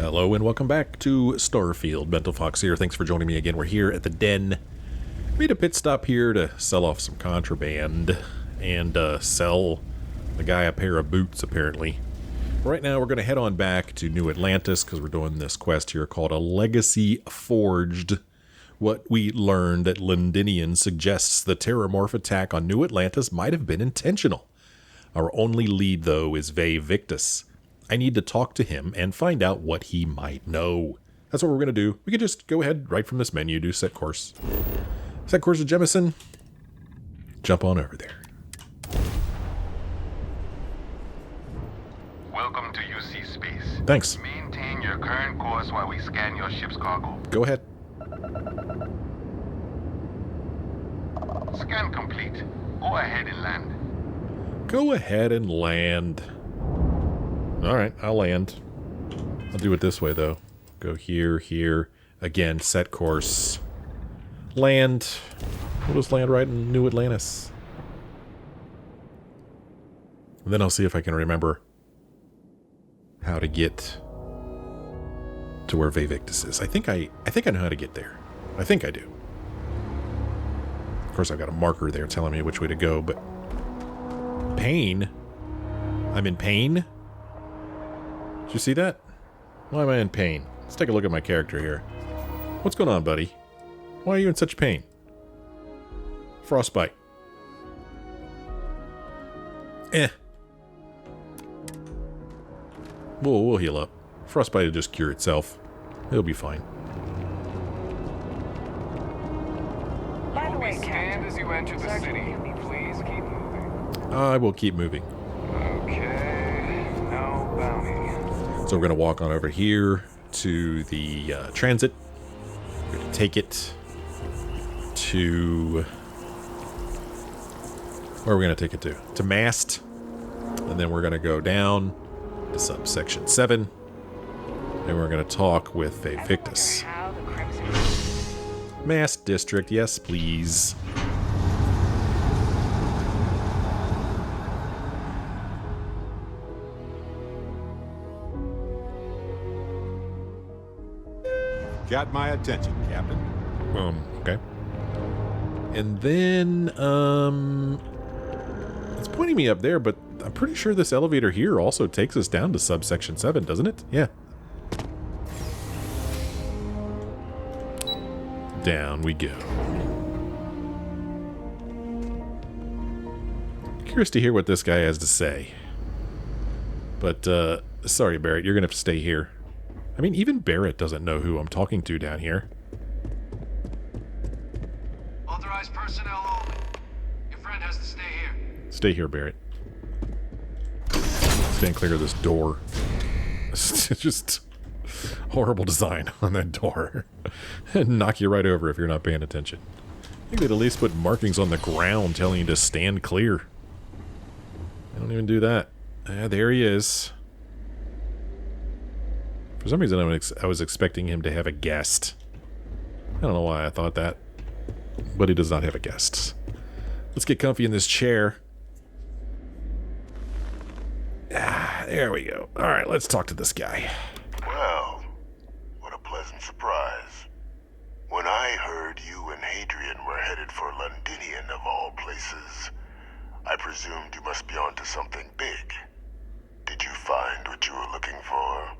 Hello and welcome back to Starfield. Mental Fox here. Thanks for joining me again. We're here at the den. Made a pit stop here to sell off some contraband and sell the guy a pair of boots, apparently. Right now we're going to head on back to New Atlantis because we're doing this quest here called A Legacy Forged. What we learned at Londinion suggests the Terramorph attack on New Atlantis might have been intentional. Our only lead, though, is Vae Victus. I need to talk to him and find out what he might know. That's what we're going to do. We can just go ahead right from this menu, do set course. Set course to Jemison. Jump on over there. Welcome to UC Space. Thanks. Maintain your current course while we scan your ship's cargo. Go ahead. Scan complete. Go ahead and land. Go ahead and land. Alright, I'll land. I'll do it this way, though. Go here, here. Again, set course. Land. We'll just land right in New Atlantis. And then I'll see if I can remember how to get to where Vae Victus is. I think I know how to get there. I think I do. Of course, I've got a marker there telling me which way to go, but... Pain? I'm in pain? Did you see that? Why am I in pain? Let's take a look at my character here. What's going on, buddy? Why are you in such pain? Frostbite. We'll heal up. Frostbite will just cure itself. It'll be fine. By the way, Stand as you enter the city. Please keep moving. I will keep moving. Okay. No bounty. So we're going to walk on over here to the transit. We're going to take it to... Where are we going to take it to? To Mast. And then we're going to go down to subsection 7. And we're going to talk with Vae Victus. Mast District, yes please. Got my attention, Captain. Okay. And then, it's pointing me up there, but I'm pretty sure this elevator here also takes us down to subsection 7, doesn't it? Yeah. Down we go. Curious to hear what this guy has to say. But, sorry, Barrett, you're gonna have to stay here. I mean, even Barrett doesn't know who I'm talking to down here. Authorized personnel only. Your friend has to stay here. Stay here, Barrett. Stand clear of this door. It's just horrible design on that door. Knock you right over if you're not paying attention. I think they'd at least put markings on the ground telling you to stand clear. They don't even do that. There he is. For some reason, I was expecting him to have a guest. I don't know why I thought that. But he does not have a guest. Let's get comfy in this chair. Ah, there we go. Alright, let's talk to this guy. Well, what a pleasant surprise. When I heard you and Hadrian were headed for Londinion of all places, I presumed you must be onto something big. Did you find what you were looking for?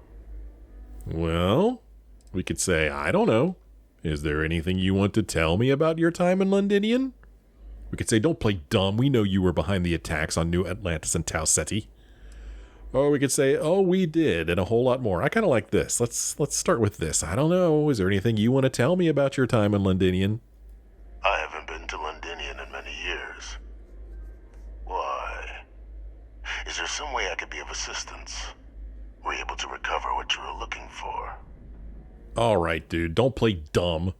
Well, we could say, I don't know. Is there anything you want to tell me about your time in Londinion? We could say, don't play dumb. We know you were behind the attacks on New Atlantis and Tau Ceti. Or we could say, oh, we did, and a whole lot more. I kind of like this. Let's start with this. I don't know. Is there anything you want to tell me about your time in Londinion? I haven't been to Londinion in many years. Why? Is there some way I could be of assistance? Were you able to recover what you were looking for? Alright, dude. Don't play dumb.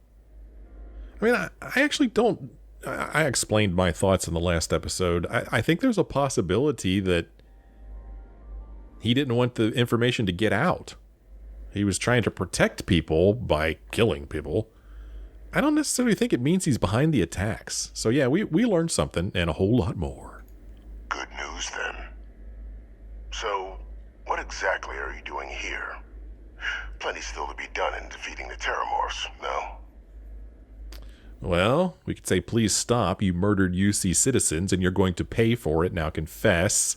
I mean, I actually don't... I explained my thoughts in the last episode. I think there's a possibility that he didn't want the information to get out. He was trying to protect people by killing people. I don't necessarily think it means he's behind the attacks. So yeah, we learned something and a whole lot more. Good news then. So, what exactly are you doing here? Plenty still to be done in defeating the Terramorphs, no? Well, we could say, please stop. You murdered UC citizens and you're going to pay for it. Now confess.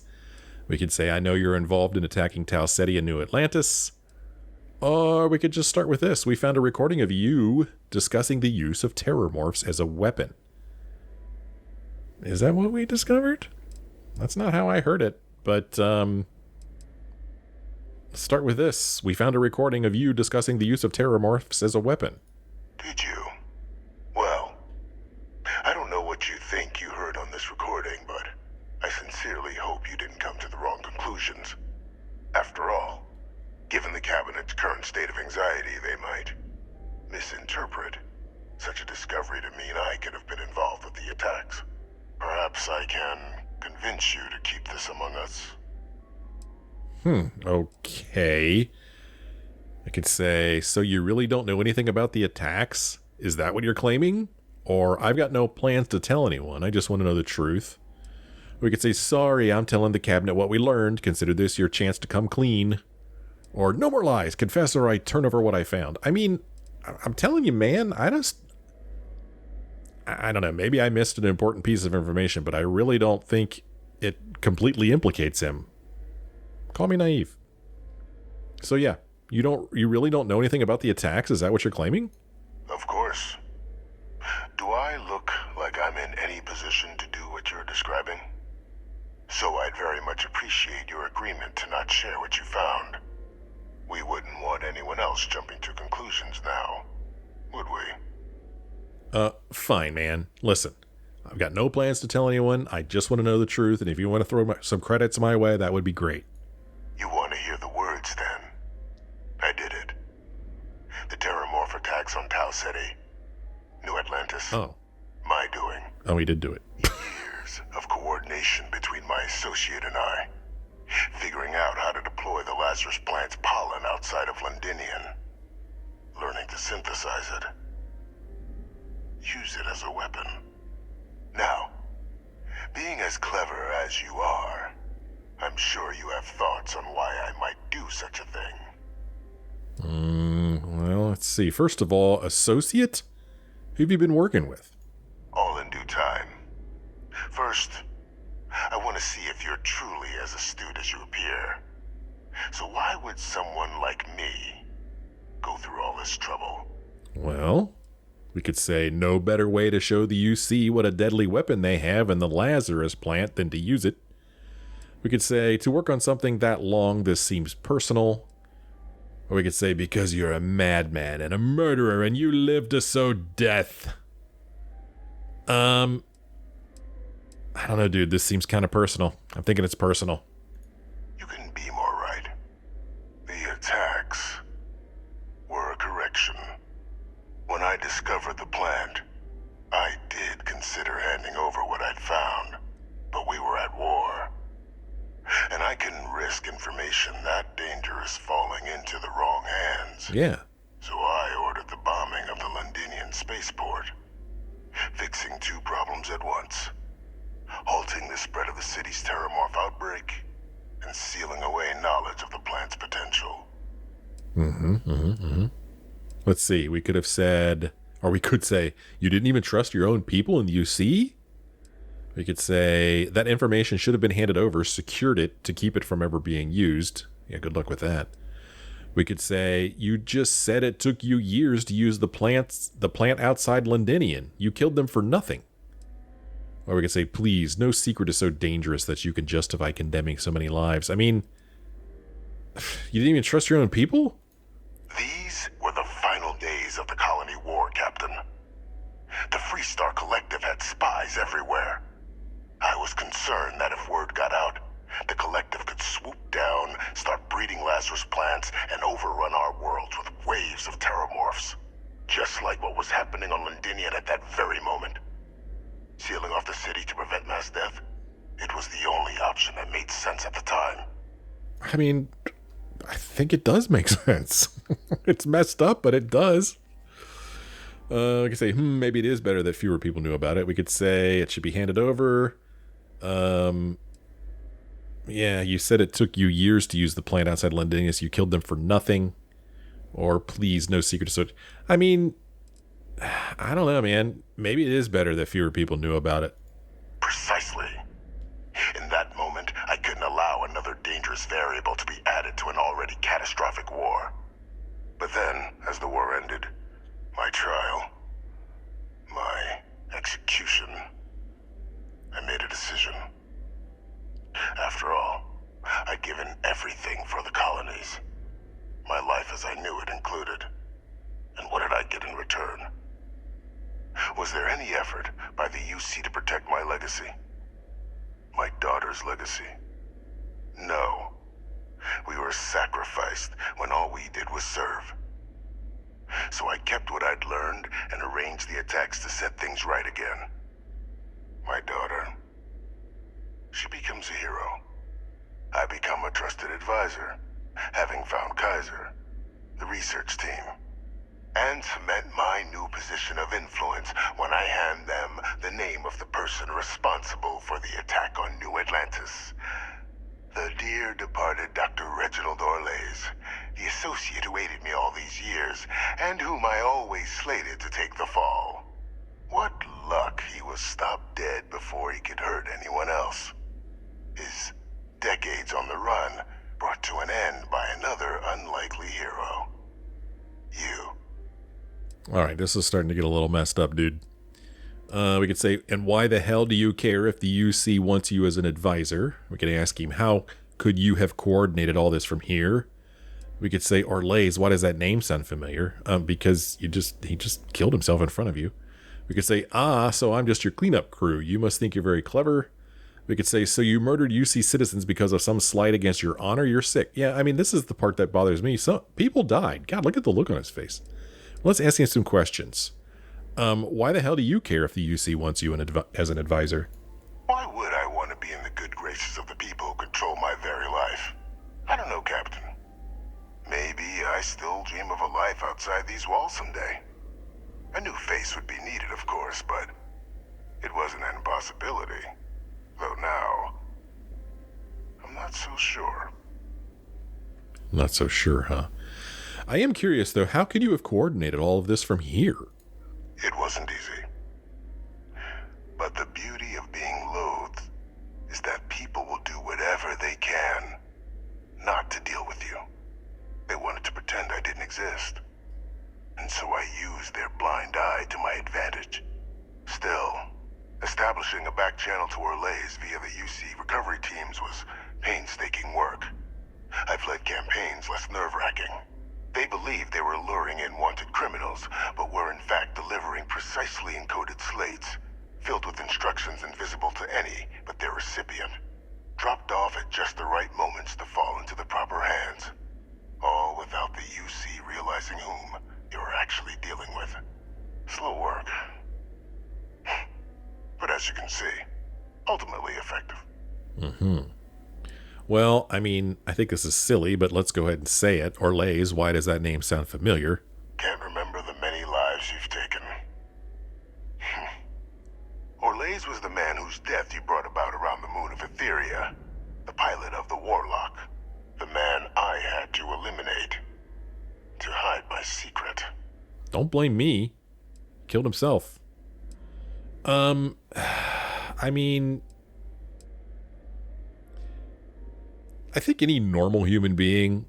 We could say, I know you're involved in attacking Tau Ceti and New Atlantis. Or we could just start with this. We found a recording of you discussing the use of terrormorphs as a weapon. Is that what we discovered? That's not how I heard it. But, let's start with this. We found a recording of you discussing the use of terrormorphs as a weapon. Did you? Well, I don't know what you think you heard on this recording, but I sincerely hope you didn't come to the wrong conclusions. After all, given the Cabinet's current state of anxiety, they might misinterpret such a discovery to mean I could have been involved with the attacks. Perhaps I can convince you to keep this among us. Okay. I could say, so you really don't know anything about the attacks? Is that what you're claiming? Or, I've got no plans to tell anyone, I just want to know the truth. We could say, sorry, I'm telling the Cabinet what we learned, consider this your chance to come clean. Or, no more lies, confess or I turn over what I found. I mean, I'm telling you, man, I don't know, maybe I missed an important piece of information, but I really don't think it completely implicates him. Call me naive. So yeah, you really don't know anything about the attacks? Is that what you're claiming? Of course. Do I look like I'm in any position to do what you're describing? So I'd very much appreciate your agreement to not share what you found. We wouldn't want anyone else jumping to conclusions now, would we? Fine, man. Listen, I've got no plans to tell anyone. I just want to know the truth, and if you want to throw some credits my way, that would be great. You want to hear the words, then? I did it. The Terramorph attacks on Tau Ceti, New Atlantis. Oh. My doing. Oh, he did do it. Years of coordination between my associate and I, figuring out how to deploy the Lazarus plant's pollen outside of Londinion, learning to synthesize it, use it as a weapon. Now, being as clever as you are, I'm sure you have thoughts on why I might do such a thing. Well, let's see. First of all, associate? Who have you been working with? All in due time. First, I want to see if you're truly as astute as you appear. So why would someone like me go through all this trouble? Well, we could say no better way to show the UC what a deadly weapon they have in the Lazarus plant than to use it. We could say, to work on something that long, this seems personal. Or we could say, because you're a madman and a murderer and you live to sow death. I don't know, dude. This seems kind of personal. I'm thinking it's personal. You couldn't be more right. The attacks were a correction. When I discovered the plant, I did consider handing over what I'd found, but we were at war. And I couldn't risk information that dangerous falling into the wrong hands. Yeah. So I ordered the bombing of the Londinion spaceport, fixing two problems at once. Halting the spread of the city's terramorph outbreak, and sealing away knowledge of the plant's potential. Let's see, we could have said, or we could say, you didn't even trust your own people in the UC? We could say, that information should have been handed over, secured it to keep it from ever being used. Yeah, good luck with that. We could say, you just said it took you years to use the plant outside Londinion. You killed them for nothing. Or we could say, please, no secret is so dangerous that you can justify condemning so many lives. I mean, you didn't even trust your own people? These were the final days of the colony war, Captain. The Freestar Collective had spies everywhere. I was concerned that if word got out, the Collective could swoop down, start breeding Lazarus plants, and overrun our worlds with waves of terramorphs. Just like what was happening on Londinion at that very moment. Sealing off the city to prevent mass death? It was the only option that made sense at the time. I mean, I think it does make sense. It's messed up, but it does. We could say, maybe it is better that fewer people knew about it. We could say it should be handed over. Yeah, you said it took you years to use the plant outside Londinius. You killed them for nothing. Or please, no secret association. I mean, I don't know, man. Maybe it is better that fewer people knew about it. Precisely. In that moment, I couldn't allow another dangerous variable to be added to an already catastrophic war. But then, as the war ended, my trial, my execution, I made a decision. After all, I'd given everything for the colonies. My life as I knew it included. And what did I get in return? Was there any effort by the UC to protect my legacy? My daughter's legacy? No. We were sacrificed when all we did was serve. So I kept what I'd learned and arranged the attacks to set things right again. My daughter, she becomes a hero. I become a trusted advisor, having found Kaiser, the research team, and cement my new position of influence when I hand them the name of the person responsible for the attack on New Atlantis. The dear departed Dr. Reginald Orlays, the associate who aided me all these years, and whom I always slated to take the fall. What luck he was stopped dead before he could hurt anyone else. His decades on the run brought to an end by another unlikely hero. You. Alright, this is starting to get a little messed up, dude. We could say, and why the hell do you care if the UC wants you as an advisor? We could ask him, how could you have coordinated all this from here? We could say, Orlays, why does that name sound familiar? Because he just killed himself in front of you. We could say, so I'm just your cleanup crew. You must think you're very clever. We could say, so you murdered UC citizens because of some slight against your honor? You're sick. Yeah, I mean, this is the part that bothers me. Some people died. God, look at the look on his face. Let's ask him some questions. Why the hell do you care if the UC wants you as an advisor? Why would I want to be in the good graces of the people who control my very life? I don't know, Captain. Maybe I still dream of a life outside these walls someday. A new face would be needed, of course, but it wasn't an impossibility. Though now, I'm not so sure. Not so sure, huh? I am curious, though, how could you have coordinated all of this from here? It wasn't easy. But the beauty of being loathed is that people will do whatever they can not to deal with you. They wanted to pretend I didn't exist. And so I used their blind eye to my advantage. Still, establishing a back channel to Orlays via the UC recovery teams was painstaking work. I've led campaigns less nerve-wracking. They believed they were luring in wanted criminals, but were in fact delivering precisely encoded slates, filled with instructions invisible to any but their recipient, dropped off at just the right moments to fall into the proper hands, all without the UC realizing whom they were actually dealing with. Slow work. But as you can see, ultimately effective. Well, I mean, I think this is silly, but let's go ahead and say it. Orlays, why does that name sound familiar? Can't remember the many lives you've taken. Orlays was the man whose death you brought about around the moon of Etheria, the pilot of the Warlock, the man I had to eliminate, to hide my secret. Don't blame me. Killed himself. I mean, I think any normal human being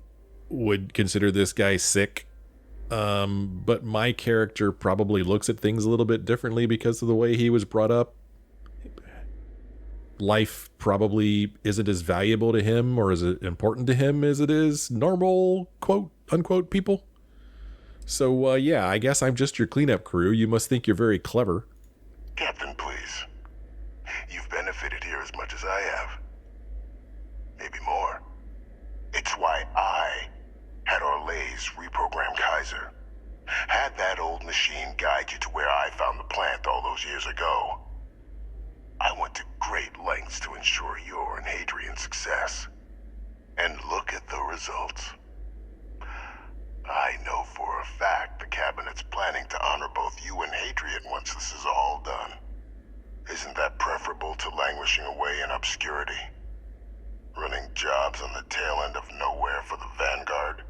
would consider this guy sick. But my character probably looks at things a little bit differently because of the way he was brought up. Life probably isn't as valuable to him or as important to him as it is normal, quote, unquote, people. So, yeah, I guess I'm just your cleanup crew. You must think you're very clever. Captain, please. You've benefited here as much as I have. Maybe more. It's why I had Orlays reprogram Kaiser. Had that old machine guide you to where I found the plant all those years ago. I went to great lengths to ensure your and Hadrian's success. And look at the results. I know for a fact the Cabinet's planning to honor both you and Hadrian once this is all done. Isn't that preferable to languishing away in obscurity? Running jobs on the tail end of nowhere for the Vanguard?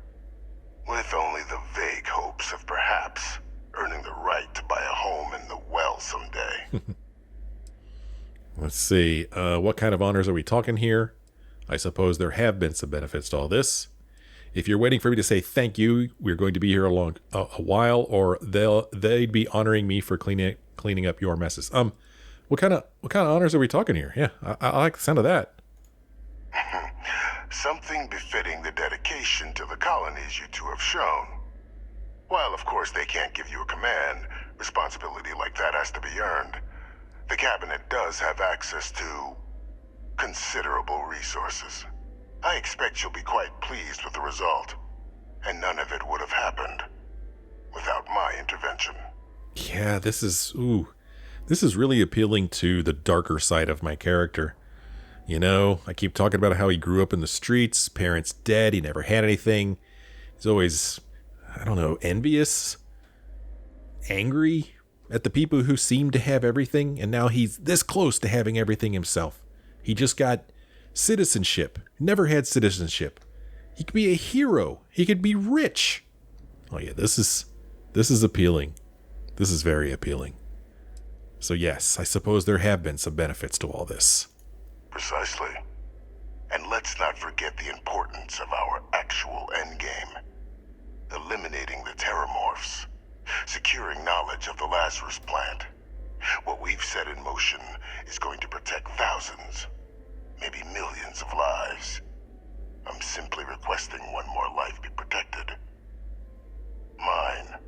With only the Let's see. What kind of honors are we talking here? I suppose there have been some benefits to all this. If you're waiting for me to say thank you, we're going to be here a while, or they'd be honoring me for cleaning up your messes. What kind of honors are we talking here? Yeah, I like the sound of that. Something befitting the dedication to the colonies you two have shown. While, of course, they can't give you a command, responsibility like that has to be earned. The cabinet does have access to considerable resources. I expect you'll be quite pleased with the result, and none of it would have happened without my intervention. Yeah, this is really appealing to the darker side of my character. You know, I keep talking about how he grew up in the streets, parents dead, he never had anything. He's always, I don't know, envious, angry at the people who seem to have everything, and now he's this close to having everything himself. He just got citizenship, never had citizenship. He could be a hero. He could be rich. Oh yeah, this is appealing. This is very appealing. So yes, I suppose there have been some benefits to all this. Precisely. And let's not forget the importance of our actual endgame. Eliminating the terramorphs. Securing knowledge of the Lazarus plant. What we've set in motion is going to protect thousands, maybe millions of lives. I'm simply requesting one more life be protected. Mine.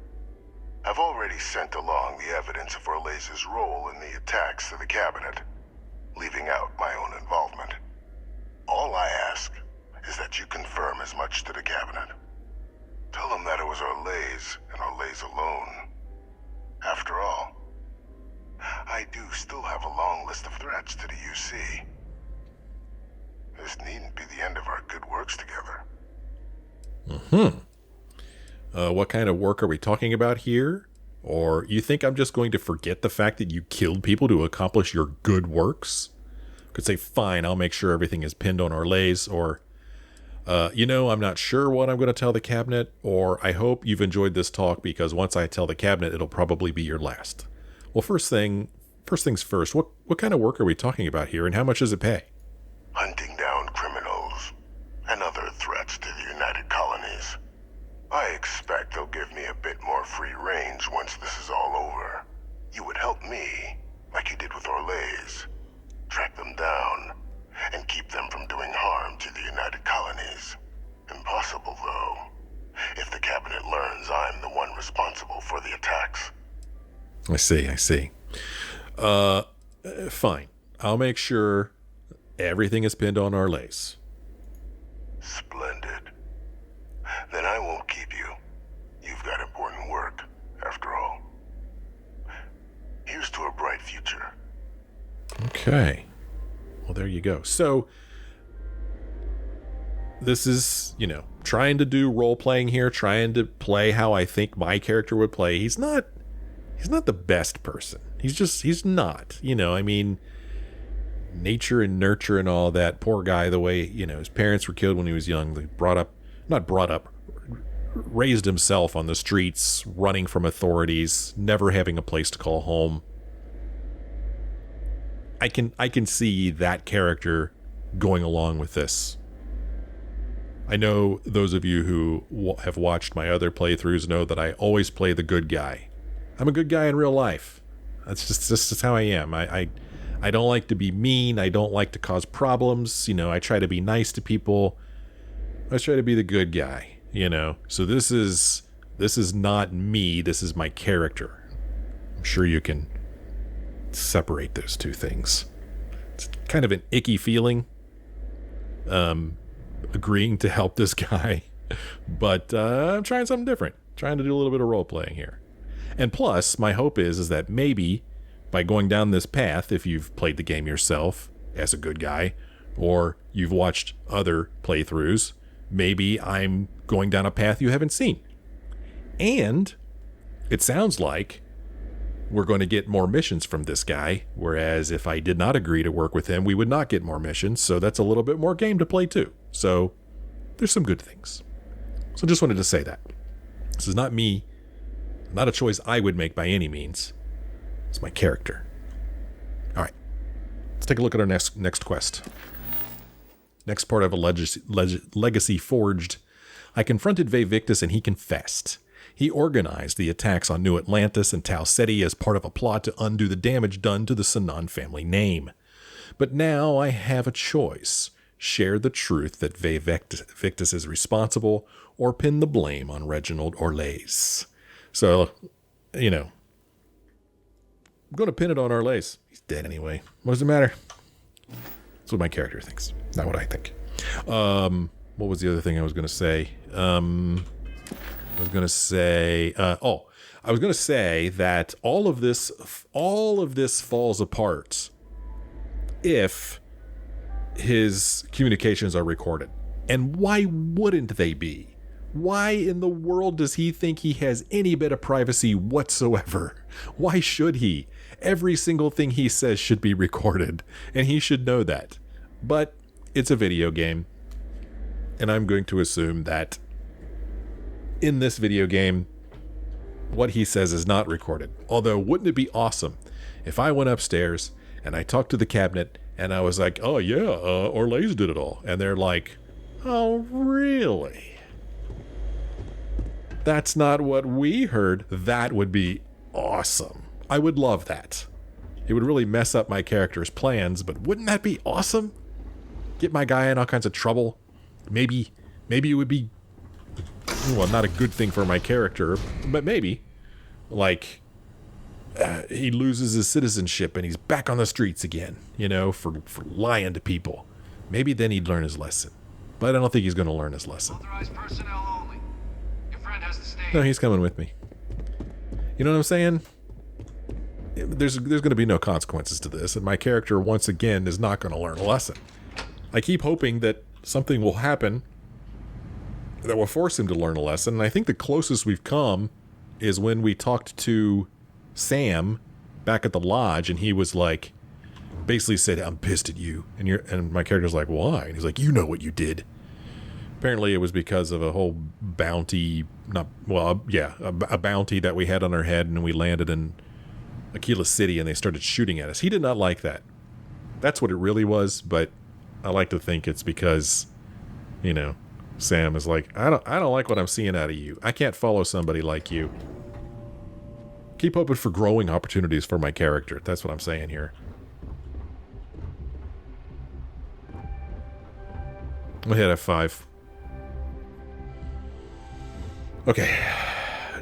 I've already sent along the evidence of Orleza's role in the attacks to the cabinet, leaving out my own involvement. All I ask is that you confirm as much to the cabinet. Tell them that it was Orlez and Orlez alone. After all, I do still have a long list of threats to the UC. This needn't be the end of our good works together. What kind of work are we talking about here? Or you think I'm just going to forget the fact that you killed people to accomplish your good works? Could say, fine, I'll make sure everything is pinned on Orlez, or, I'm not sure what I'm going to tell the cabinet, or I hope you've enjoyed this talk because once I tell the cabinet, it'll probably be your last. Well, first things first, what kind of work are we talking about here, and how much does it pay? Hunting down criminals and other threats to the United Colonies. I expect they'll give me a bit more free range once this is all over. You would help me, like you did with Orlez. Track them down, and keep them from doing harm to the United Colonies. Impossible, though, if the cabinet learns I'm the one responsible for the attacks. I see. Fine. I'll make sure everything is pinned on Orlez. Splendid. Then I won't keep you. You've got important work, after all. Here's to a bright future. Okay. Well, there you go. So, this is, trying to do role-playing here, trying to play how I think my character would play. He's not the best person. He's not. Nature and nurture and all that. Poor guy, the way, his parents were killed when he was young. They raised himself on the streets, running from authorities, never having a place to call home. I can see that character going along with this. I know those of you who have watched my other playthroughs know that I always play the good guy. I'm a good guy in real life. That's just how I am. I don't like to be mean. I don't like to cause problems. I try to be nice to people. I try to be the good guy, So this is not me. This is my character. I'm sure you can separate those two things. It's kind of an icky feeling, agreeing to help this guy, but I'm trying something different. Trying to do a little bit of role playing here. And plus, my hope is that maybe by going down this path, if you've played the game yourself as a good guy, or you've watched other playthroughs, maybe I'm going down a path you haven't seen. And it sounds like we're going to get more missions from this guy, whereas if I did not agree to work with him, we would not get more missions, so that's a little bit more game to play too. So there's some good things. So just wanted to say that. This is not me, not a choice I would make by any means. It's my character. All right. Let's take a look at our next quest. Next part of a legacy forged. I confronted Vae Victus and he confessed. He organized the attacks on New Atlantis and Tau Ceti as part of a plot to undo the damage done to the Sinan family name. But now I have a choice. Share the truth that Vae Victus is responsible, or pin the blame on Reginald Orlais. So, I'm going to pin it on Orlais. He's dead anyway. What does it matter? That's what my character thinks, not what I think. What was the other thing I was going to say? I was going to say that all of this falls apart if his communications are recorded. And why wouldn't they be? Why in the world does he think he has any bit of privacy whatsoever? Why should he? Every single thing he says should be recorded, and he should know that. But it's a video game, and I'm going to assume that in this video game, what he says is not recorded. Although, wouldn't it be awesome if I went upstairs and I talked to the cabinet and I was like, oh yeah, Orlais did it all. And they're like, oh really? That's not what we heard. That would be awesome. I would love that. It would really mess up my character's plans, but wouldn't that be awesome? Get my guy in all kinds of trouble. Maybe it would be, well, not a good thing for my character, but maybe. Like, he loses his citizenship and he's back on the streets again, for lying to people. Maybe then he'd learn his lesson. But I don't think he's going to learn his lesson. Authorized personnel only. Your friend has to stay. No, he's coming with me. You know what I'm saying? There's going to be no consequences to this, and my character, once again, is not going to learn a lesson. I keep hoping that something will happen that will force him to learn a lesson, and I think the closest we've come is when we talked to Sam back at the lodge, and he was like, basically said, I'm pissed at you. And my character's like, why? And he's like, you know what you did. Apparently it was because of a whole bounty, a bounty that we had on our head, and we landed in Aquila City and they started shooting at us. He did not like that. That's what it really was, but I like to think it's because, Sam is like, I don't like what I'm seeing out of you. I can't follow somebody like you. Keep hoping for growing opportunities for my character. That's what I'm saying here. I hit F5. Okay.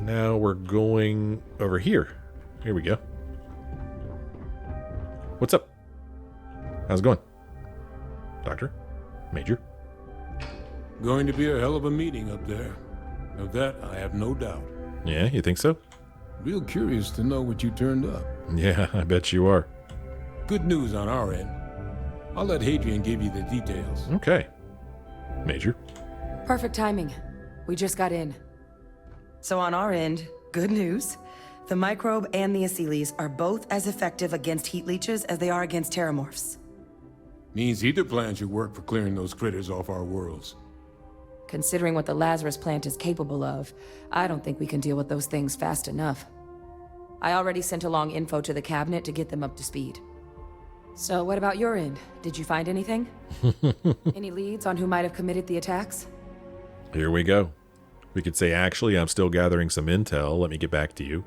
Now we're going over here. Here we go. What's up? How's it going? Doctor? Major? Going to be a hell of a meeting up there. Of that, I have no doubt. Yeah, you think so? Real curious to know what you turned up. Yeah, I bet you are. Good news on our end. I'll let Hadrian give you the details. Okay. Major? Perfect timing. We just got in. So on our end, good news. The microbe and the acyles are both as effective against heat leeches as they are against terramorphs. Means either plan should work for clearing those critters off our worlds. Considering what the Lazarus plant is capable of, I don't think we can deal with those things fast enough. I already sent along info to the cabinet to get them up to speed. So what about your end? Did you find anything? Any leads on who might have committed the attacks? Here we go. We could say, actually, I'm still gathering some intel. Let me get back to you.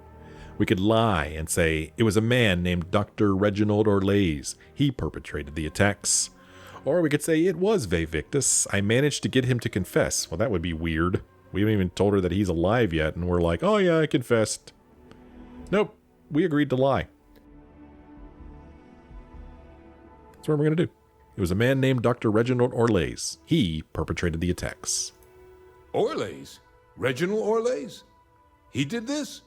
We could lie and say, it was a man named Dr. Reginald Orlais. He perpetrated the attacks. Or we could say, it was Vae Victus. I managed to get him to confess. Well, that would be weird. We haven't even told her that he's alive yet, and we're like, oh yeah, I confessed. Nope, we agreed to lie. That's what we're going to do. It was a man named Dr. Reginald Orlais. He perpetrated the attacks. Orlais? Reginald Orlais? He did this?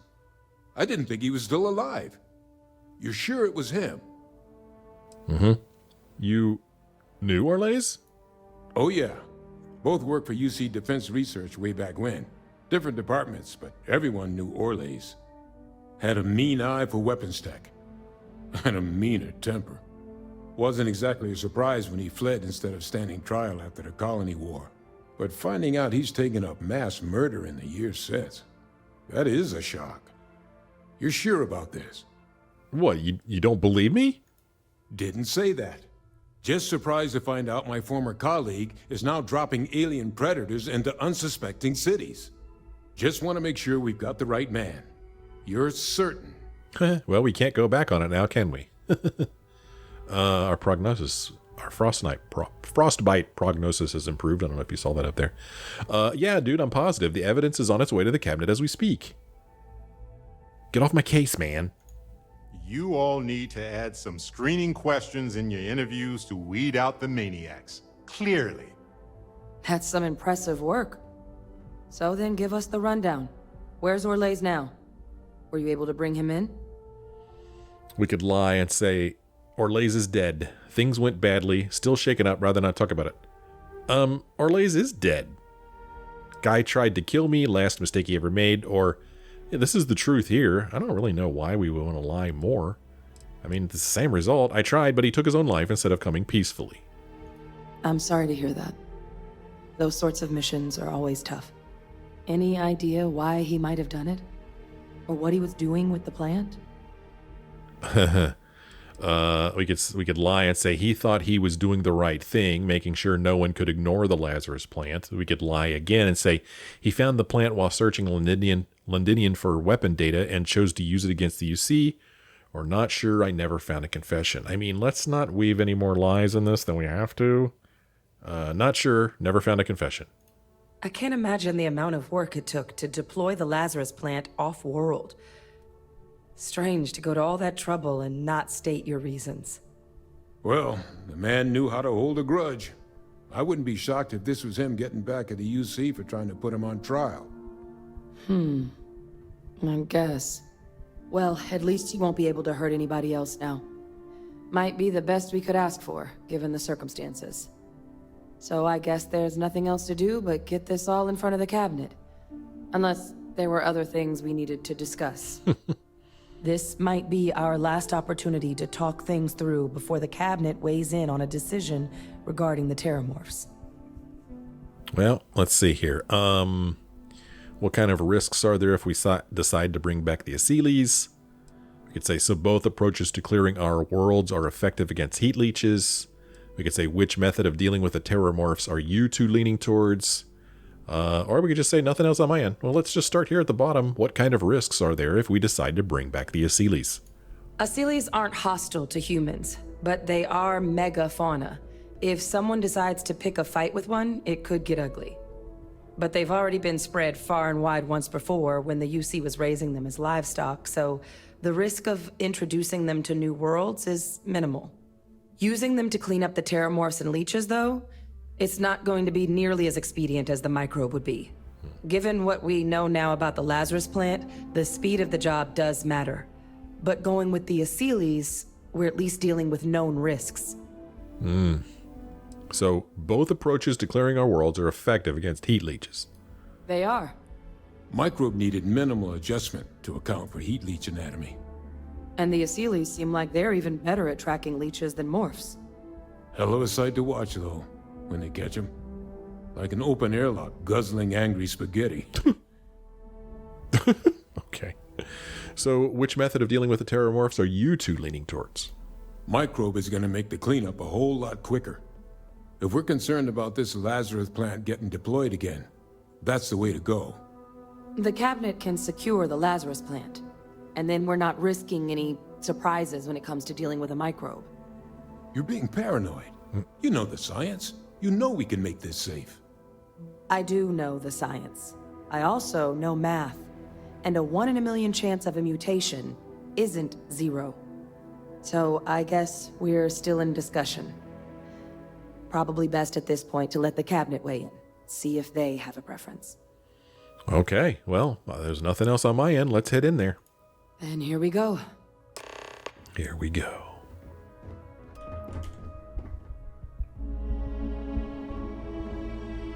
I didn't think he was still alive. You're sure it was him? Mm-hmm. You knew Orlais? Oh yeah. Both worked for UC Defense Research way back when. Different departments, but everyone knew Orlais. Had a mean eye for weapons tech. And a meaner temper. Wasn't exactly a surprise when he fled instead of standing trial after the Colony War. But finding out he's taken up mass murder in the years since, that is a shock. You're sure about this? What, you don't believe me? Didn't say that. Just surprised to find out my former colleague is now dropping alien predators into unsuspecting cities. Just want to make sure we've got the right man. You're certain? Well, we can't go back on it now, can we? Our prognosis, our frostbite prognosis has improved. I don't know if you saw that up there. Yeah, dude, I'm positive. The evidence is on its way to the cabinet as we speak. Get off my case, man. You all need to add some screening questions in your interviews to weed out the maniacs. Clearly. That's some impressive work. So then give us the rundown. Where's Orlays now? Were you able to bring him in? We could lie and say, Orlays is dead. Things went badly. Still shaken up, rather not talk about it. Orlays is dead. Guy tried to kill me, last mistake he ever made, or... Yeah, this is the truth here. I don't really know why we would want to lie more. I mean, it's the same result. I tried, but he took his own life instead of coming peacefully. I'm sorry to hear that. Those sorts of missions are always tough. Any idea why he might have done it? Or what he was doing with the plant? We could lie and say he thought he was doing the right thing, making sure no one could ignore the Lazarus plant. We could lie again and say he found the plant while searching Londinion for weapon data and chose to use it against the UC. Or not sure, I never found a confession. I mean, let's not weave any more lies in this than we have to. Not sure, never found a confession. I can't imagine the amount of work it took to deploy the Lazarus plant off-world. Strange to go to all that trouble and not state your reasons. Well, the man knew how to hold a grudge. I wouldn't be shocked if this was him getting back at the UC for trying to put him on trial. I guess. Well, at least he won't be able to hurt anybody else now. Might be the best we could ask for, given the circumstances. So I guess there's nothing else to do but get this all in front of the cabinet. Unless there were other things we needed to discuss. This might be our last opportunity to talk things through before the cabinet weighs in on a decision regarding the Terramorphs. Well, let's see here. What kind of risks are there if we decide to bring back the Asylees? We could say, so both approaches to clearing our worlds are effective against heat leeches. We could say, which method of dealing with the Terramorphs are you two leaning towards? Or we could just say nothing else on my end. Well, let's just start here at the bottom. What kind of risks are there if we decide to bring back the Asylees? Asylees aren't hostile to humans, but they are megafauna. If someone decides to pick a fight with one, it could get ugly. But they've already been spread far and wide once before when the UC was raising them as livestock, so the risk of introducing them to new worlds is minimal. Using them to clean up the Terramorphs and leeches, though, it's not going to be nearly as expedient as the microbe would be. Given what we know now about the Lazarus plant, the speed of the job does matter. But going with the Asylees, we're at least dealing with known risks. So both approaches to clearing our worlds are effective against heat leeches. They are. Microbe needed minimal adjustment to account for heat leech anatomy. And the Asylees seem like they're even better at tracking leeches than morphs. Hell of a sight to watch, though, when they catch them. Like an open airlock guzzling angry spaghetti. Okay. So which method of dealing with the Terramorphs are you two leaning towards? Microbe is going to make the cleanup a whole lot quicker. If we're concerned about this Lazarus plant getting deployed again, that's the way to go. The cabinet can secure the Lazarus plant, and then we're not risking any surprises when it comes to dealing with a microbe. You're being paranoid. You know the science. You know we can make this safe. I do know the science. I also know math. And a 1 in a million chance of a mutation isn't 0. So I guess we're still in discussion. Probably best at this point to let the cabinet weigh in, see if they have a preference. Okay, well, there's nothing else on my end. Let's head in there. And here we go. Here we go.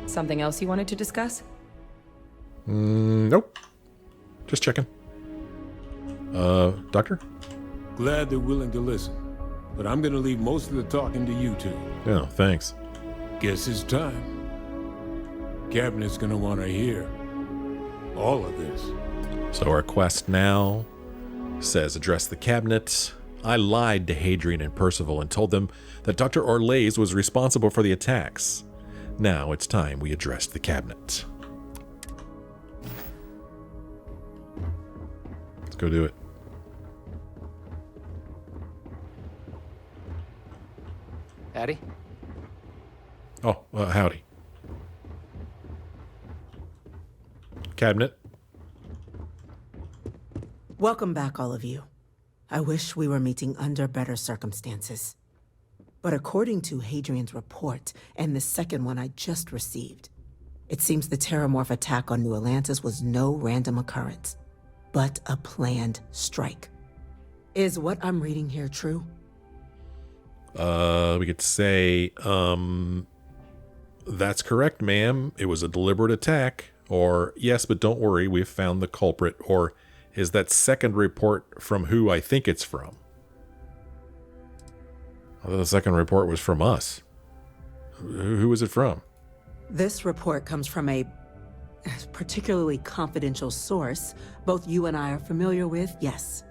Something else you wanted to discuss? Nope. Just checking. Doctor? Glad they're willing to listen, but I'm gonna leave most of the talking to you two. Oh, thanks. Guess it's time. Cabinet's gonna want to hear all of this. So our quest now says address the cabinet, I lied to Hadrian and Percival and told them that Dr. Orlays was responsible for the attacks. Now it's time we addressed the cabinet. Let's go do it. Addy? Oh, howdy. Cabinet. Welcome back, all of you. I wish we were meeting under better circumstances. But according to Hadrian's report, and the second one I just received, it seems the Terramorph attack on New Atlantis was no random occurrence, but a planned strike. Is what I'm reading here true? We could say, that's correct, ma'am. It was a deliberate attack. Or, yes, but don't worry, we've found the culprit. Or, is that second report from who I think it's from? Although the second report was from us. Who was it from? This report comes from a particularly confidential source both you and I are familiar with, yes.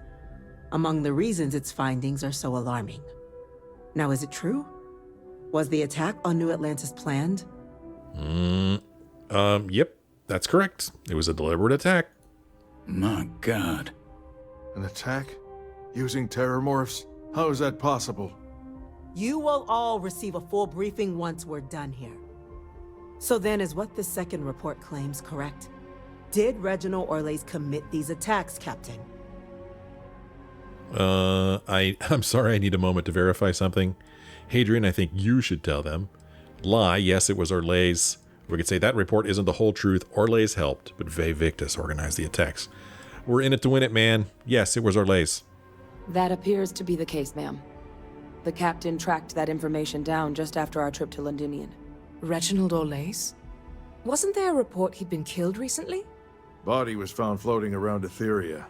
Among the reasons its findings are so alarming. Now, is it true? Was the attack on New Atlantis planned? Yep, that's correct. It was a deliberate attack. My God. An attack? Using terramorphs? How is that possible? You will all receive a full briefing once we're done here. So then, is what the second report claims correct? Did Reginald Orlays commit these attacks, Captain? I'm sorry, I need a moment to verify something. Hadrian, I think you should tell them. Lie, yes, it was Orlays. We could say that report isn't the whole truth. Orlays helped, but Vae Victus organized the attacks. We're in it to win it, man. Yes, it was Orlays. That appears to be the case, ma'am. The captain tracked that information down just after our trip to Londinion. Reginald Orlays? Wasn't there a report he'd been killed recently? Body was found floating around Etheria.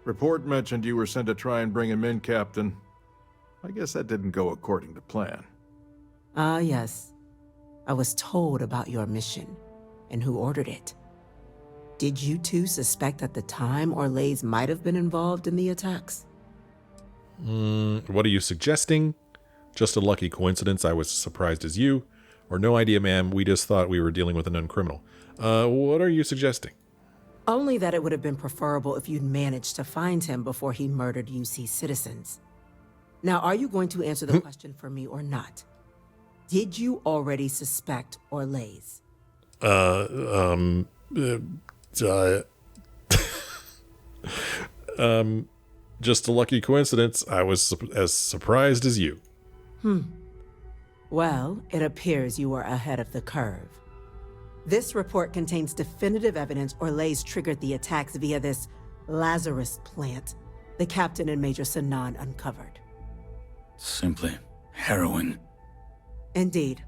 Report mentioned you were sent to try and bring him in, Captain. I guess that didn't go according to plan. Ah, yes. I was told about your mission and who ordered it. Did you two suspect at the time Orlays might have been involved in the attacks? What are you suggesting? Just a lucky coincidence I was as surprised as you? Or no idea, ma'am, we just thought we were dealing with a known criminal. What are you suggesting? Only that it would have been preferable if you'd managed to find him before he murdered UC citizens. Now, are you going to answer the question for me or not? Did you already suspect Orlays? Just a lucky coincidence. I was as surprised as you. Well, it appears you were ahead of the curve. This report contains definitive evidence Orlays triggered the attacks via this Lazarus plant the captain and Major Sanan uncovered. Simply harrowing. Indeed.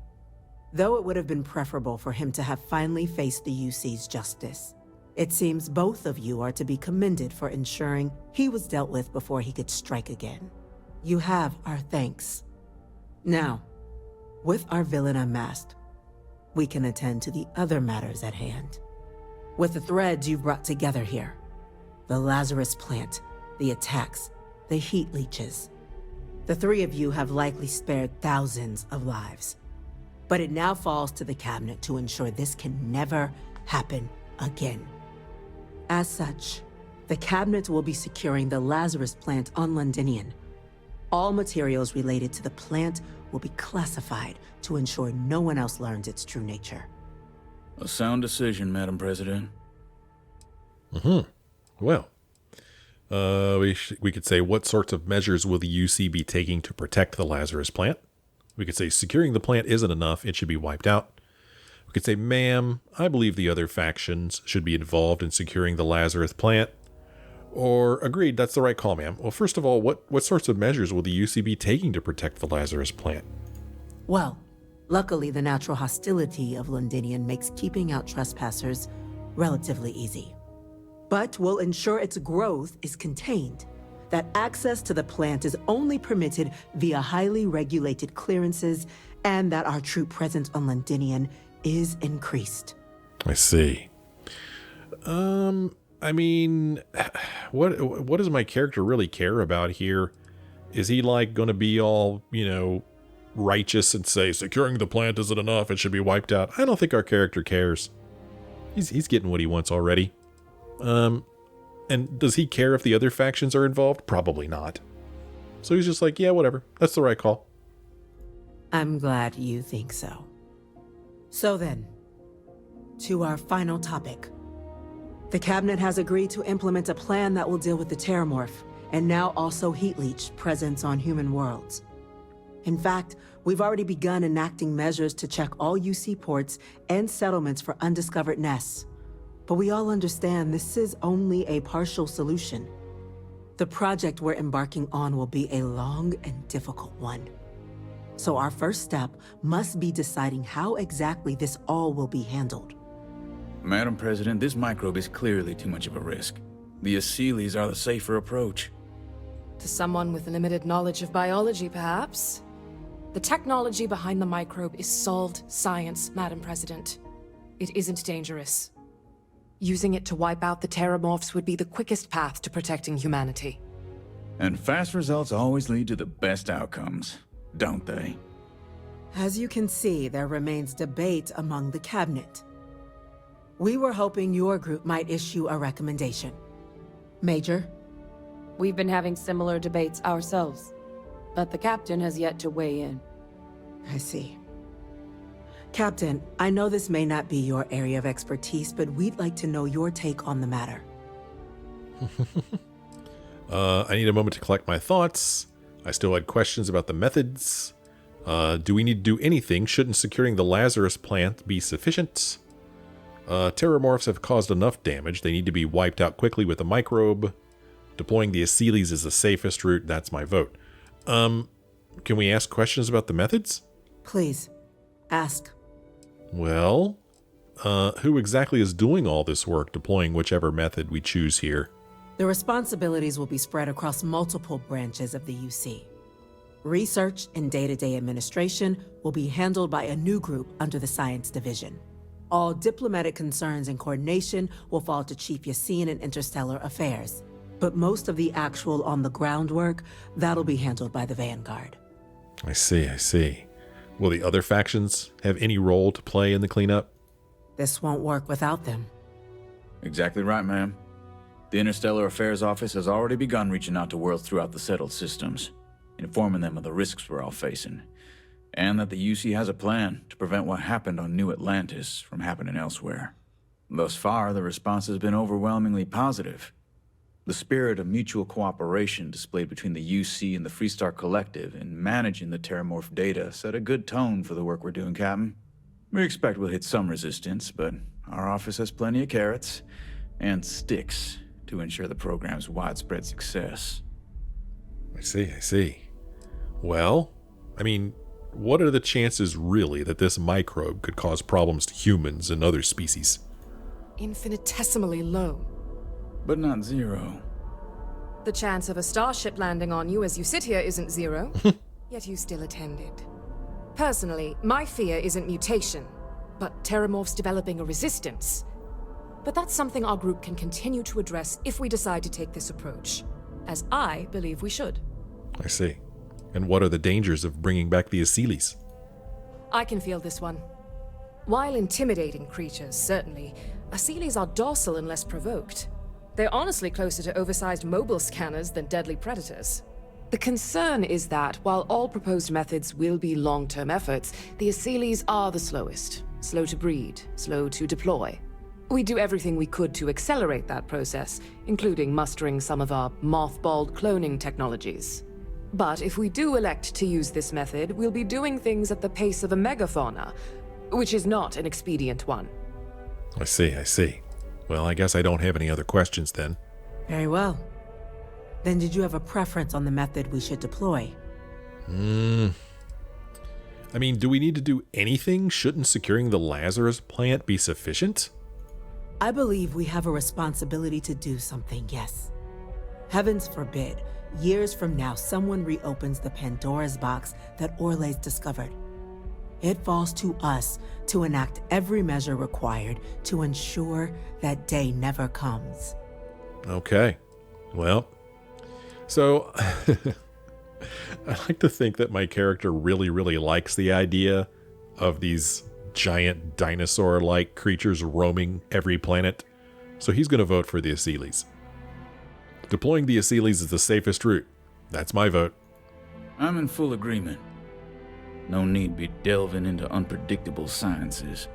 Though it would have been preferable for him to have finally faced the UC's justice, it seems both of you are to be commended for ensuring he was dealt with before he could strike again. You have our thanks. Now, with our villain unmasked, we can attend to the other matters at hand. With the threads you've brought together here, the Lazarus plant, the attacks, the heat leeches, the three of you have likely spared thousands of lives. But it now falls to the cabinet to ensure this can never happen again. As such, the cabinet will be securing the Lazarus plant on Londinion. All materials related to the plant will be classified to ensure no one else learns its true nature. A sound decision, Madam President. Well, we could say, what sorts of measures will the UC be taking to protect the Lazarus plant? We could say securing the plant isn't enough, it should be wiped out. We could say, ma'am, I believe the other factions should be involved in securing the Lazarus plant. Or, agreed, that's the right call, ma'am. Well, first of all, what sorts of measures will the UC be taking to protect the Lazarus plant? Well, luckily the natural hostility of Londinion makes keeping out trespassers relatively easy. But we'll ensure its growth is contained, that access to the plant is only permitted via highly regulated clearances, and that our troop presence on Londinion is increased. I see. I mean, what does my character really care about here? Is he like going to be all, righteous and say securing the plant isn't enough, it should be wiped out? I don't think our character cares. He's getting what he wants already. And does he care if the other factions are involved? Probably not. So he's just like, yeah, whatever. That's the right call. I'm glad you think so. So then, to our final topic. The Cabinet has agreed to implement a plan that will deal with the Terramorph, and now also Heat Leech presence on human worlds. In fact, we've already begun enacting measures to check all UC ports and settlements for undiscovered nests. But we all understand this is only a partial solution. The project we're embarking on will be a long and difficult one. So our first step must be deciding how exactly this all will be handled. Madam President, this microbe is clearly too much of a risk. The Aseles are the safer approach. To someone with limited knowledge of biology, perhaps? The technology behind the microbe is solved science, Madam President. It isn't dangerous. Using it to wipe out the Terramorphs would be the quickest path to protecting humanity. And fast results always lead to the best outcomes, don't they? As you can see, there remains debate among the Cabinet. We were hoping your group might issue a recommendation. Major? We've been having similar debates ourselves, but the captain has yet to weigh in. I see. Captain, I know this may not be your area of expertise, but we'd like to know your take on the matter. I need a moment to collect my thoughts. I still had questions about the methods. Do we need to do anything? Shouldn't securing the Lazarus plant be sufficient? Terramorphs have caused enough damage. They need to be wiped out quickly with a microbe. Deploying the Aseles is the safest route. That's my vote. Can we ask questions about the methods? Please, ask. Well, who exactly is doing all this work, deploying whichever method we choose here? The responsibilities will be spread across multiple branches of the UC. Research and day-to-day administration will be handled by a new group under the Science Division. All diplomatic concerns and coordination will fall to Chief Yassine and Interstellar Affairs. But most of the actual on-the-ground work, that'll be handled by the Vanguard. I see. Will the other factions have any role to play in the cleanup? This won't work without them. Exactly right, ma'am. The Interstellar Affairs Office has already begun reaching out to worlds throughout the settled systems, informing them of the risks we're all facing, and that the UC has a plan to prevent what happened on New Atlantis from happening elsewhere. Thus far, the response has been overwhelmingly positive. The spirit of mutual cooperation displayed between the UC and the Freestar Collective in managing the Terramorph data set a good tone for the work we're doing, Captain. We expect we'll hit some resistance, but our office has plenty of carrots and sticks to ensure the program's widespread success. I see. Well, what are the chances really that this microbe could cause problems to humans and other species? Infinitesimally low. But not zero. The chance of a starship landing on you as you sit here isn't zero, yet you still attended. Personally, my fear isn't mutation, but Terramorphs developing a resistance. But that's something our group can continue to address if we decide to take this approach, as I believe we should. I see. And what are the dangers of bringing back the Aseles? I can feel this one. While intimidating creatures, certainly, Aseles are docile and less provoked. They're honestly closer to oversized mobile scanners than deadly predators. The concern is that, while all proposed methods will be long-term efforts, the Aseles are the slowest. Slow to breed, slow to deploy. We do everything we could to accelerate that process, including mustering some of our mothballed cloning technologies. But if we do elect to use this method, we'll be doing things at the pace of a megafauna, which is not an expedient one. I see. Well, I guess I don't have any other questions then. Very well. Then did you have a preference on the method we should deploy? Do we need to do anything? Shouldn't securing the Lazarus plant be sufficient? I believe we have a responsibility to do something, yes. Heavens forbid, years from now someone reopens the Pandora's box that Orlais discovered. It falls to us to enact every measure required to ensure that day never comes. Okay. Well, so I like to think that my character really, really likes the idea of these giant dinosaur-like creatures roaming every planet. So he's going to vote for the Asylees. Deploying the Asylees is the safest route. That's my vote. I'm in full agreement. No need be delving into unpredictable sciences.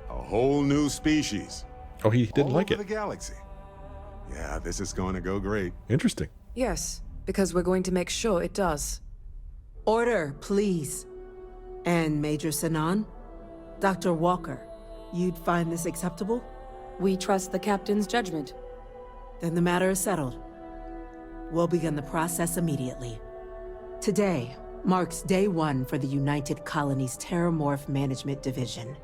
A whole new species. Oh, he didn't like over it. the galaxy. Yeah, this is going to go great. Interesting. Yes, because we're going to make sure it does. Order, please. And Major Sinan? Dr. Walker, you'd find this acceptable? We trust the captain's judgment. Then the matter is settled. We'll begin the process immediately. Today marks day one for the United Colonies Terramorph Management Division,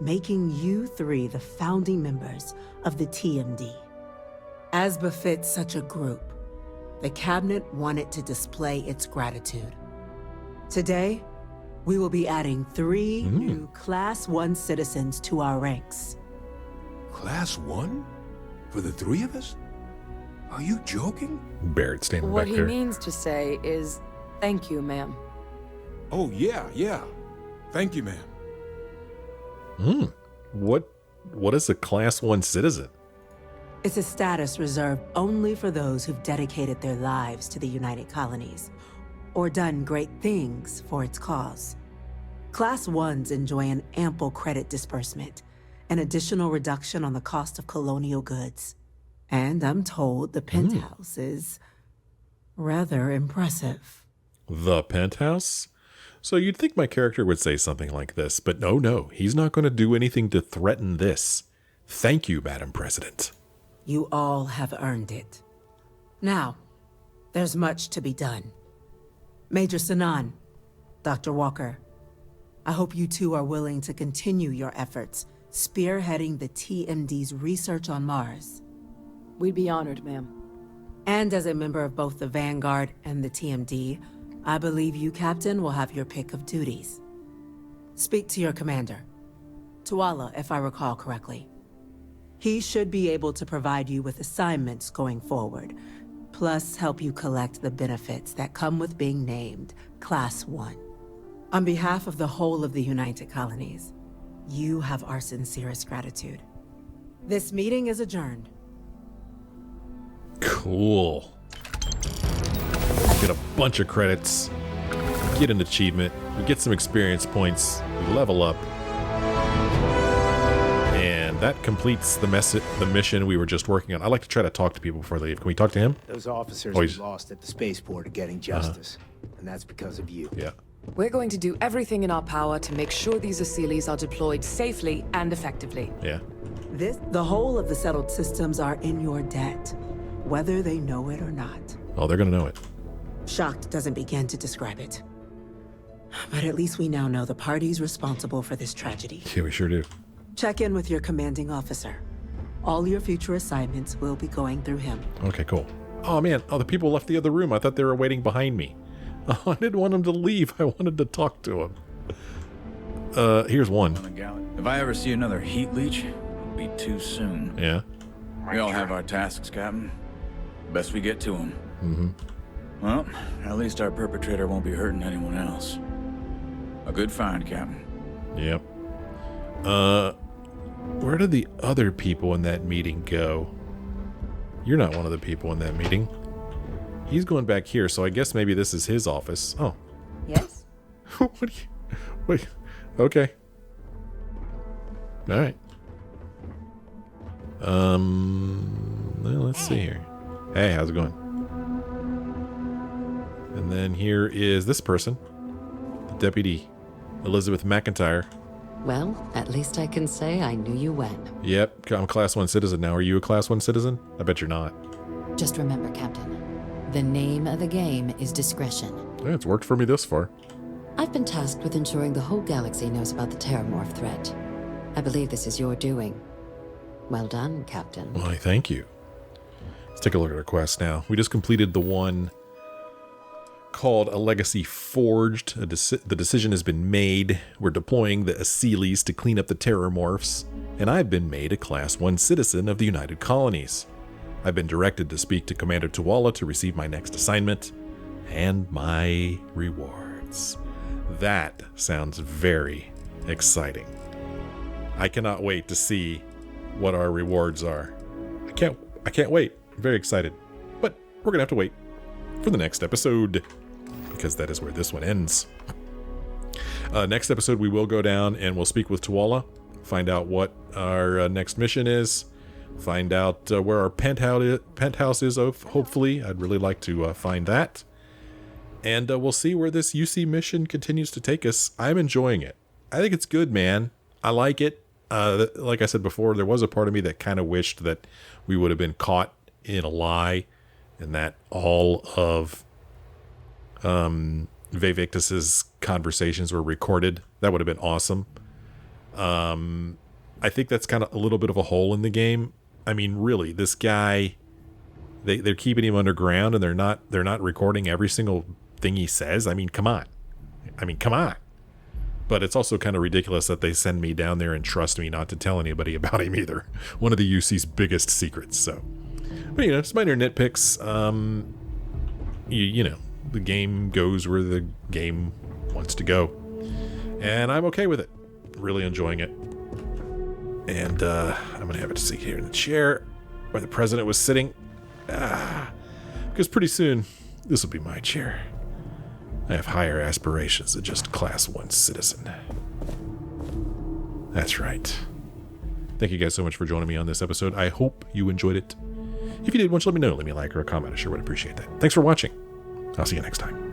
making you three the founding members of the TMD. As befits such a group, the Cabinet wanted to display its gratitude. Today, we will be adding 3 new Class 1 citizens to our ranks. Class 1? For the 3 of us? Are you joking? Barrett standing What back he there. means to say is, thank you, ma'am. Oh, yeah. Thank you, ma'am. What is a Class 1 citizen? It's a status reserved only for those who've dedicated their lives to the United Colonies, or done great things for its cause. Class 1s enjoy an ample credit disbursement, an additional reduction on the cost of colonial goods. And I'm told the penthouse is rather impressive. The penthouse? So you'd think my character would say something like this, but no, he's not going to do anything to threaten this. Thank you, Madam President. You all have earned it. Now, there's much to be done. Major Sinan, Dr. Walker, I hope you two are willing to continue your efforts spearheading the TMD's research on Mars. We'd be honored, ma'am. And as a member of both the Vanguard and the TMD, I believe you, Captain, will have your pick of duties. Speak to your commander, Tuala, if I recall correctly. He should be able to provide you with assignments going forward, plus help you collect the benefits that come with being named Class 1. On behalf of the whole of the United Colonies, you have our sincerest gratitude. This meeting is adjourned. Cool. Get a bunch of credits, get an achievement, we get some experience points, we level up, and that completes the mission we were just working on. I like to try to talk to people before they leave. Can we talk to him? Those officers Oh, we he's- lost at the spaceport are getting justice, and that's because of you. Yeah. We're going to do everything in our power to make sure these Asylees are deployed safely and effectively. Yeah. The whole of the settled systems are in your debt, whether they know it or not. Oh, they're going to know it. Shocked doesn't begin to describe it. But at least we now know the parties responsible for this tragedy. Yeah, we sure do. Check in with your commanding officer. All your future assignments will be going through him. Okay, cool. Oh, man. Oh, the people left the other room. I thought they were waiting behind me. Oh, I didn't want them to leave. I wanted to talk to them. Here's one. If I ever see another heat leech, it'll be too soon. Yeah. We all have our tasks, Captain. Best we get to them. Mm-hmm. Well, at least our perpetrator won't be hurting anyone else. A good find, Captain. Yep. Where did the other people in that meeting go? You're not one of the people in that meeting. He's going back here, so I guess maybe this is his office. Oh. Yes? What do you... Wait. Okay. All right. Well, let's see here. Hey, how's it going? And then here is this person. The Deputy Elizabeth McIntyre. Well, at least I can say I knew you when. Yep, I'm a Class 1 citizen now. Are you a Class 1 citizen? I bet you're not. Just remember, Captain, the name of the game is discretion. Yeah, it's worked for me this far. I've been tasked with ensuring the whole galaxy knows about the Terramorph threat. I believe this is your doing. Well done, Captain. Why, thank you. Let's take a look at our quest now. We just completed the one called A Legacy Forged. The decision has been made. We're deploying the Asylees to clean up the Terramorphs, and I've been made a Class 1 citizen of the United Colonies. I've been directed to speak to Commander Tuala to receive my next assignment. and my rewards. That sounds very exciting. I cannot wait to see what our rewards are. I can't wait. I'm very excited. But we're going to have to wait for the next episode, because that is where this one ends. Next episode, we will go down and we'll speak with Tuala, find out what our next mission is, find out where our penthouse is, hopefully. I'd really like to find that. And we'll see where this UC mission continues to take us. I'm enjoying it. I think it's good, man. I like it. Like I said before, there was a part of me that kind of wished that we would have been caught in a lie and that all of Vae Victus's conversations were recorded. That would have been awesome. I think that's kind of a little bit of a hole in the game. I mean, really, this guy, they're keeping him underground and they're not recording every single thing he says. I mean, come on. But it's also kind of ridiculous that they send me down there and trust me not to tell anybody about him either. One of the UC's biggest secrets. So, but it's minor nitpicks. You know, the game goes where the game wants to go, and I'm okay with it. Really enjoying it. And I'm gonna have it sit here in the chair where the president was sitting, because pretty soon this will be my chair. I have higher aspirations than just Class 1 citizen. That's right. Thank you guys so much for joining me on this episode. I hope you enjoyed it. If you did, why don't you let me know? Leave me a like or a comment. I sure would appreciate that. Thanks for watching. I'll see you next time.